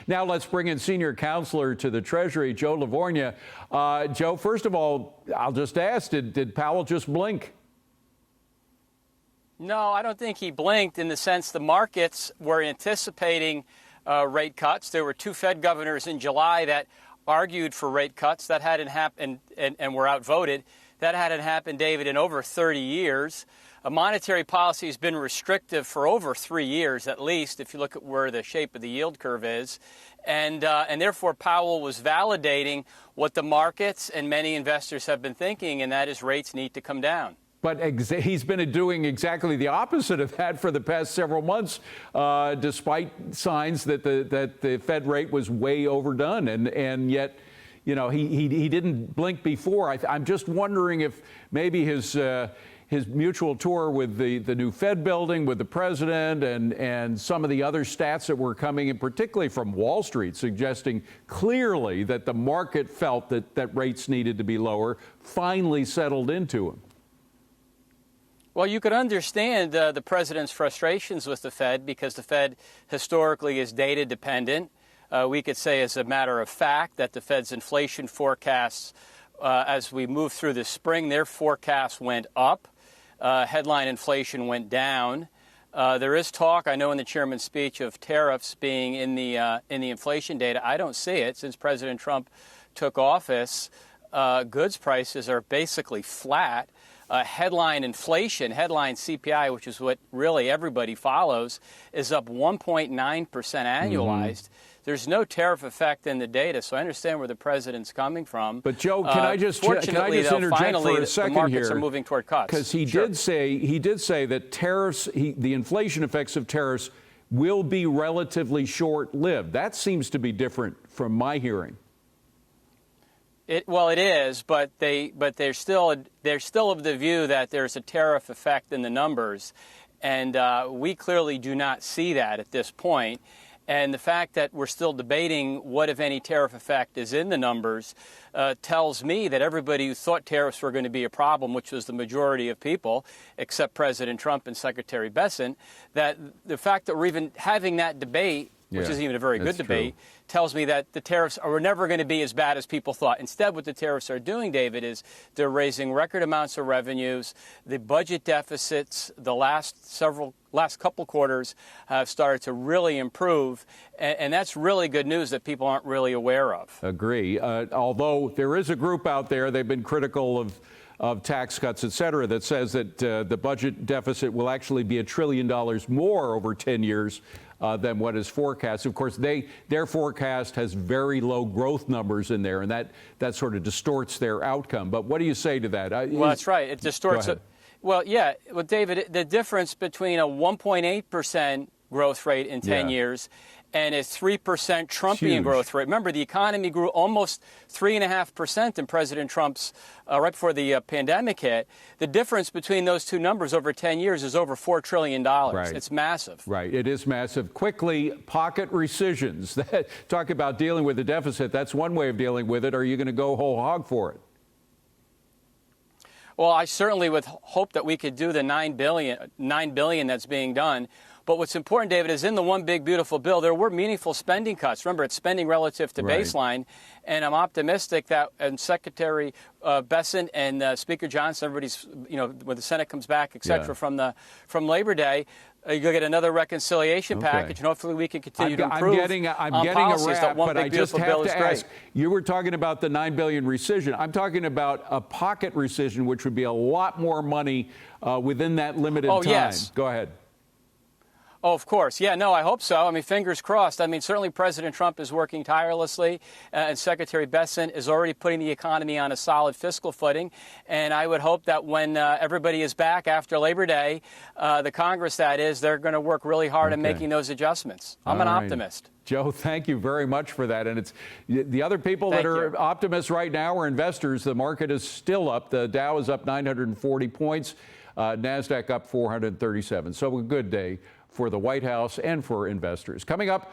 Now let's bring in senior counselor to the Treasury, Joe Lavorgna. Joe, first of all, I'll just ask, did Powell just blink? No, I don't think he blinked in the sense the markets were anticipating rate cuts. There were two Fed governors in July that argued for rate cuts. That hadn't happened and were outvoted. That hadn't happened, David, in over 30 years. Monetary policy has been restrictive for over 3 years, at least, if you look at where the shape of the yield curve is. And therefore, Powell was validating what the markets and many investors have been thinking, and that is rates need to come down. But he's been doing exactly the opposite of that for the past several months, despite signs that the Fed rate was way overdone. And yet, you know, he didn't blink before. I'm just wondering if maybe his mutual tour with the new Fed building, with the president, and some of the other stats that were coming in, particularly from Wall Street, suggesting clearly that the market felt that rates needed to be lower, finally settled into him. Well, you could understand the president's frustrations with the Fed because the Fed historically is data dependent. We could say as a matter of fact that the Fed's inflation forecasts, as we move through the spring, their forecasts went up. Headline inflation went down. There is talk, I know in the chairman's speech, of tariffs being in the inflation data. I don't see it. Since President Trump took office, goods prices are basically flat. Headline inflation, headline CPI, which is what really everybody follows, is up 1.9% annualized. There's no tariff effect in the data, so I understand where the president's coming from. But Joe, can I just interject for a second the markets here? Are moving toward cuts. Because he did say that tariffs, the inflation effects of tariffs, will be relatively short-lived. That seems to be different from my hearing. Well, it is, but they're still of the view that there's a tariff effect in the numbers, and we clearly do not see that at this point. And the fact that we're still debating what, if any, tariff effect is in the numbers tells me that everybody who thought tariffs were going to be a problem, which was the majority of people, except President Trump and Secretary Bessent, that the fact that we're even having that debate, which isn't even a very good debate, tells me that the tariffs are never going to be as bad as people thought. Instead, what the tariffs are doing, David, is they're raising record amounts of revenues. The budget deficits the last couple quarters have started to really improve, and that's really good news that people aren't really aware of. Agree. Although there is a group out there, they've been critical of tax cuts, et cetera, that says that the budget deficit will actually be $1 trillion more over 10 years than what is forecast. Of course, their forecast has very low growth numbers in there, and that sort of distorts their outcome. But what do you say to that? Well, that's right. It distorts it. Well, yeah. Well, David, the difference between a 1.8% growth rate in 10 years and a 3% Trumpian growth rate. Remember, the economy grew almost 3.5% in President Trump's right before the pandemic hit. The difference between those two numbers over 10 years is over $4 trillion. Right. It's massive. Right. It is massive. Quickly, pocket rescissions. Talk about dealing with the deficit. That's one way of dealing with it. Are you going to go whole hog for it? Well, I certainly would hope that we could do the $9 billion that's being done. But what's important, David, is in the one big, beautiful bill, there were meaningful spending cuts. Remember, it's spending relative to baseline. And I'm optimistic that Secretary Bessent and Speaker Johnson, everybody's, when the Senate comes back, et cetera, from Labor Day, you'll get another reconciliation package, and hopefully we can continue to improve I'm getting a policies. wrap, but I just have to ask, great. you were talking about the $9 billion rescission. I'm talking about a pocket rescission, which would be a lot more money within that limited time. Yes. Go ahead. Oh, of course. Yeah, no, I hope so. I mean, fingers crossed. I mean, certainly President Trump is working tirelessly, and Secretary Bessent is already putting the economy on a solid fiscal footing. And I would hope that when everybody is back after Labor Day, the Congress, that is, they're going to work really hard on making those adjustments. I'm an optimist. Joe, thank you very much for that. And it's the other people that are optimists right now are investors. The market is still up. The Dow is up 940 points. NASDAQ up 437. So a good day for the White House and for investors. Coming up,